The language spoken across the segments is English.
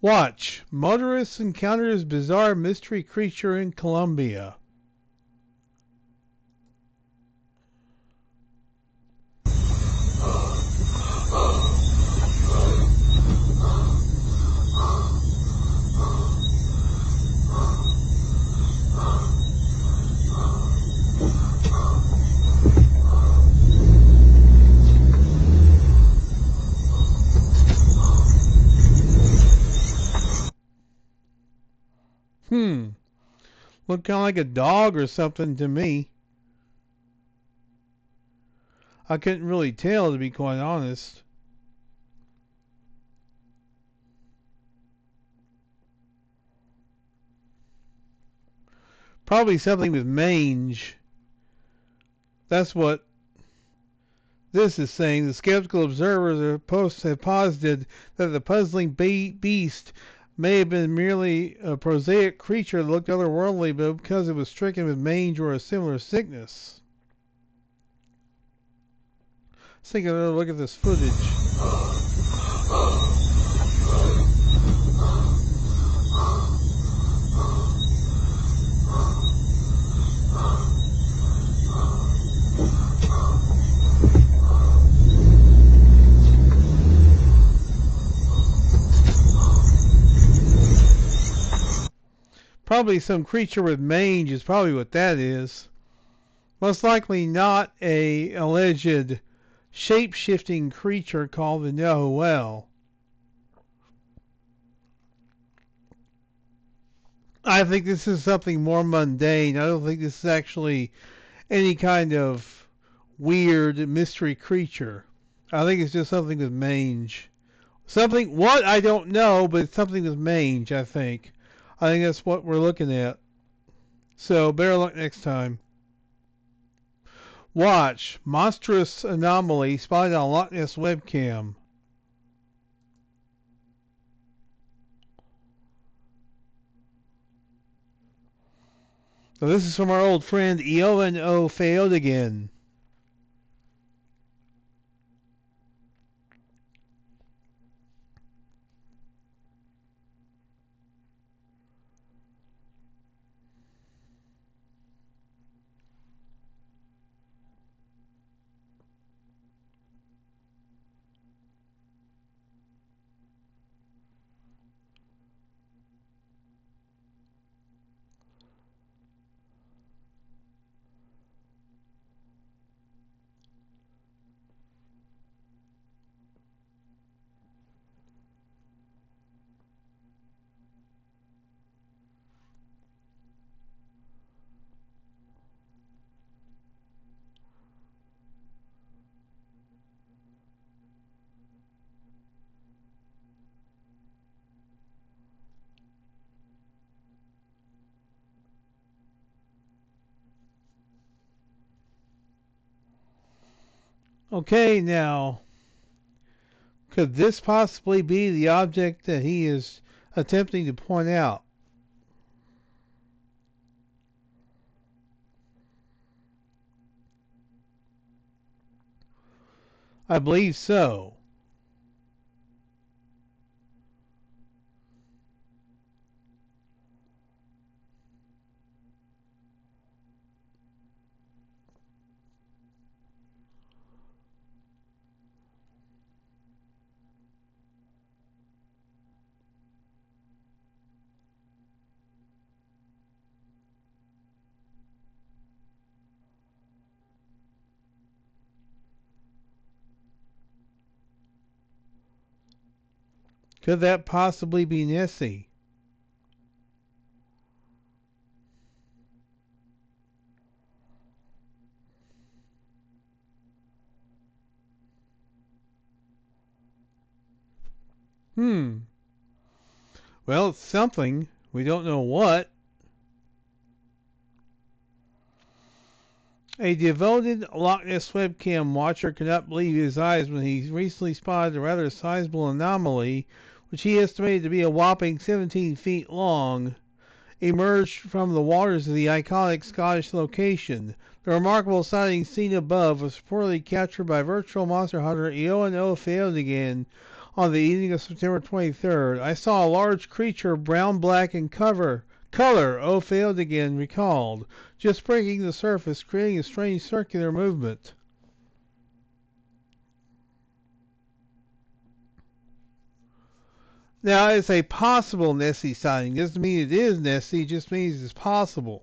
Watch. Motorist encounters bizarre mystery creature in Colombia. Looked kind of like a dog or something to me. I couldn't really tell, to be quite honest. Probably something with mange. That's what this is saying. The skeptical observers have posited that the puzzling beast may have been merely a prosaic creature that looked otherworldly, but because it was stricken with mange or a similar sickness. Let's take another look at this footage. Probably some creature with mange is probably what that is. Most likely not a alleged shape-shifting creature called the Nahuel. I think this is something more mundane. I don't think this is actually any kind of weird mystery creature. I think it's just something with mange. Something, what? I don't know, but it's something with mange, I think. I think that's what we're looking at. So, better luck next time. Watch. Monstrous anomaly spotted on Loch Ness webcam. So this is from our old friend Eono Feodogan. Okay, now, could this possibly be the object that he is attempting to point out? I believe so. Could that possibly be Nessie? Well, it's something. We don't know what. A devoted Loch Ness webcam watcher could not believe his eyes when he recently spotted a rather sizable anomaly, which he estimated to be a whopping 17 feet long, emerged from the waters of the iconic Scottish location. The remarkable sighting seen above was reportedly captured by virtual monster hunter Eono Feodogan On the evening of September 23rd, I saw a large creature, brown, black, and color, O'Field again recalled, just breaking the surface, creating a strange circular movement. Now, it's a possible Nessie sighting. Doesn't mean it is Nessie, it just means it's possible.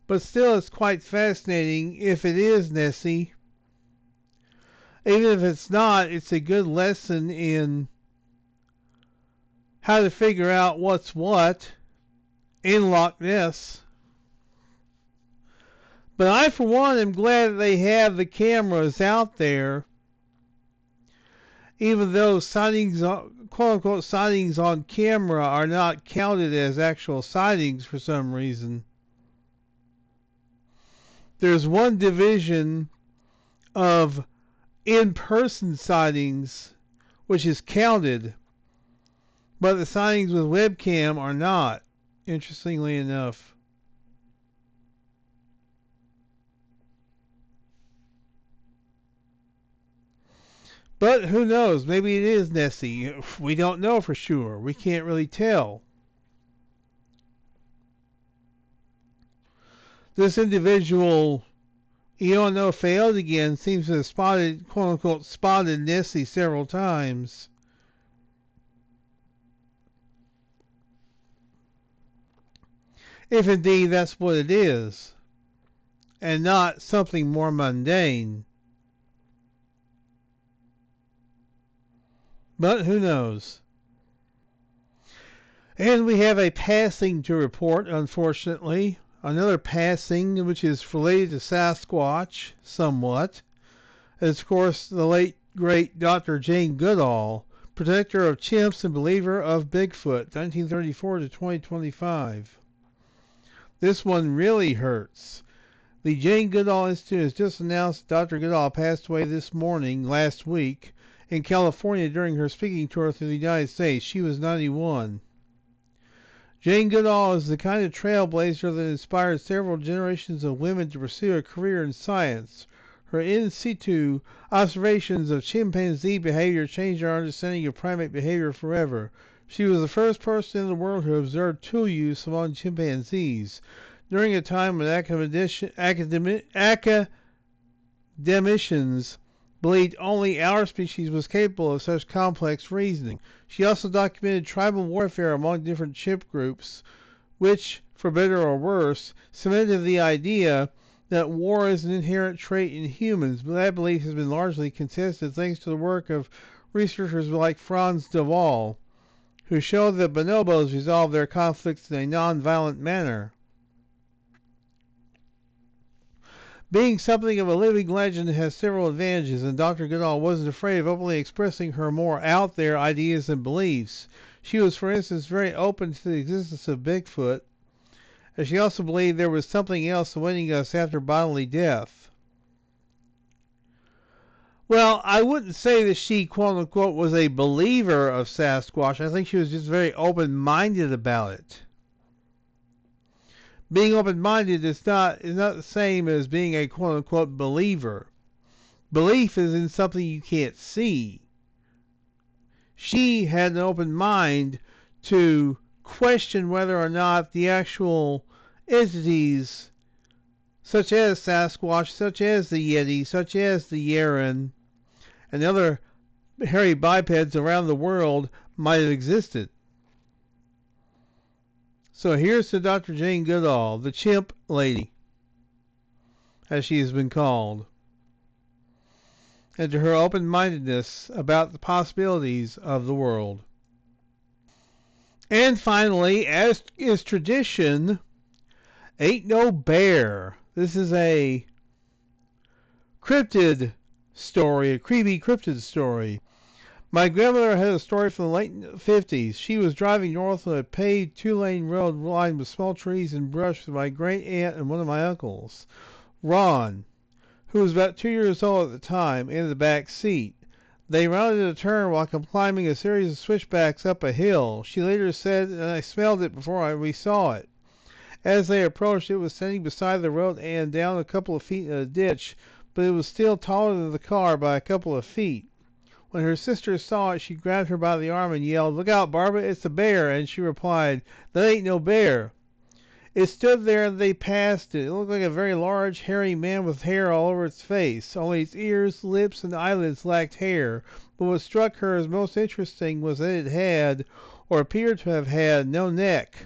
But still, it's quite fascinating if it is Nessie. Even if it's not, it's a good lesson in how to figure out what's what in Loch Ness. But I, for one, am glad that they have the cameras out there, even though sightings, quote-unquote sightings on camera are not counted as actual sightings for some reason. There's one division of in-person sightings which is counted, but the sightings with webcam are not, interestingly enough. But who knows? Maybe it is Nessie. We don't know for sure. We can't really tell. This individual, Iono failed again, seems to have spotted, quote unquote, spotted Nessie several times. If indeed that's what it is, and not something more mundane. But who knows? And we have a passing to report, unfortunately. Another passing which is related to Sasquatch, somewhat. Is, of course, the late, great Dr. Jane Goodall, protector of chimps and believer of Bigfoot, 1934 to 2025. This one really hurts. The Jane Goodall Institute has just announced Dr. Goodall passed away last week, in California during her speaking tour through the United States. She was 91. Jane Goodall is the kind of trailblazer that inspired several generations of women to pursue a career in science. Her in situ observations of chimpanzee behavior changed our understanding of primate behavior forever. She was the first person in the world who observed tool use among chimpanzees during a time when academicians believed only our species was capable of such complex reasoning. She also documented tribal warfare among different chimp groups, which, for better or worse, cemented the idea that war is an inherent trait in humans, but that belief has been largely contested thanks to the work of researchers like Franz de Waal, who showed that bonobos resolve their conflicts in a non-violent manner. Being something of a living legend has several advantages, and Dr. Goodall wasn't afraid of openly expressing her more out-there ideas and beliefs. She was, for instance, very open to the existence of Bigfoot, and she also believed there was something else awaiting us after bodily death. Well, I wouldn't say that she, quote-unquote, was a believer of Sasquatch. I think she was just very open-minded about it. Being open-minded is not the same as being a quote-unquote believer. Belief is in something you can't see. She had an open mind to question whether or not the actual entities, such as Sasquatch, such as the Yeti, such as the Yeren, and other hairy bipeds around the world might have existed. So here's to Dr. Jane Goodall, the chimp lady, as she has been called, and to her open-mindedness about the possibilities of the world. And finally, as is tradition, Ain't No Bear. This is a cryptid story, a creepy cryptid story. My grandmother had a story from the late 50s. She was driving north on a paved two-lane road lined with small trees and brush with my great-aunt and one of my uncles, Ron, who was about 2 years old at the time, in the back seat. They rounded a turn while climbing a series of switchbacks up a hill. She later said, and I smelled it before we saw it. As they approached, it was standing beside the road and down a couple of feet in a ditch, but it was still taller than the car by a couple of feet. When her sister saw it, she grabbed her by the arm and yelled, "Look out, Barbara, it's a bear!" And she replied, "That ain't no bear." It stood there and they passed it. It looked like a very large, hairy man with hair all over its face. Only its ears, lips, and eyelids lacked hair. But what struck her as most interesting was that it had, or appeared to have had, no neck.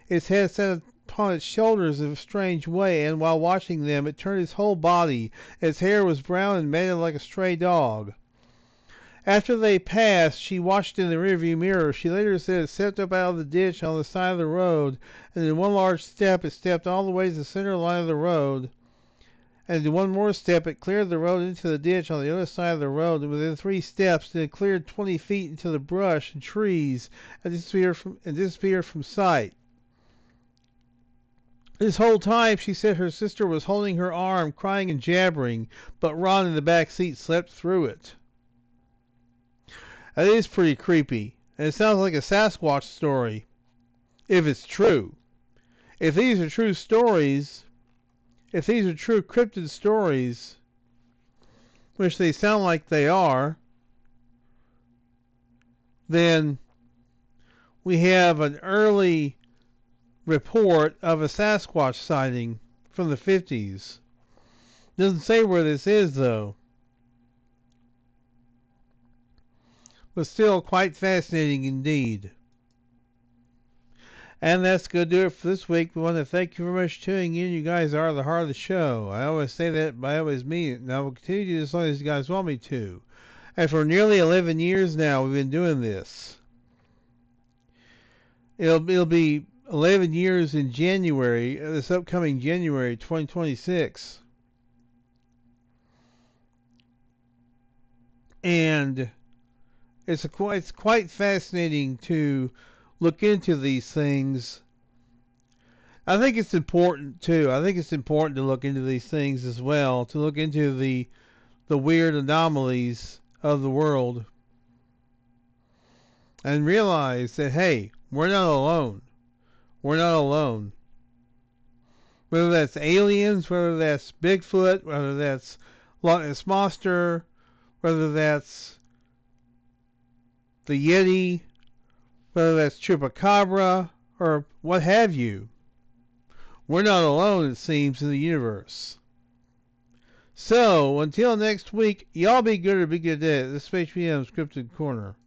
Its head sat upon its shoulders in a strange way, and while watching them, it turned its whole body. Its hair was brown and matted like a stray dog. After they passed, she watched in the rearview mirror. She later said it stepped up out of the ditch on the side of the road, and in one large step, it stepped all the way to the center line of the road. And in one more step, it cleared the road into the ditch on the other side of the road, and within 3 steps, it cleared 20 feet into the brush and trees and disappeared from sight. This whole time, she said her sister was holding her arm, crying and jabbering, but Ron in the back seat slept through it. That is pretty creepy, and it sounds like a Sasquatch story, if it's true. If these are true stories, if these are true cryptid stories, which they sound like they are, then we have an early report of a Sasquatch sighting from the 50s. Doesn't say where this is, though. But still quite fascinating indeed. And that's going to do it for this week. We want to thank you very much for tuning in. You guys are the heart of the show. I always say that, but I always mean it. And I will continue to do this as long as you guys want me to. And for nearly 11 years now, we've been doing this. It'll be 11 years in January, this upcoming January 2026. And it's quite fascinating to look into these things. I think it's important too. I think it's important to look into these things as well, to look into the weird anomalies of the world and realize that, hey, we're not alone. We're not alone. Whether that's aliens, whether that's Bigfoot, whether that's Loch Ness Monster, whether that's the Yeti, whether that's Chupacabra, or what have you. We're not alone, it seems, in the universe. So, until next week, y'all be good or be good day. This is HBM's Cryptid-Corner.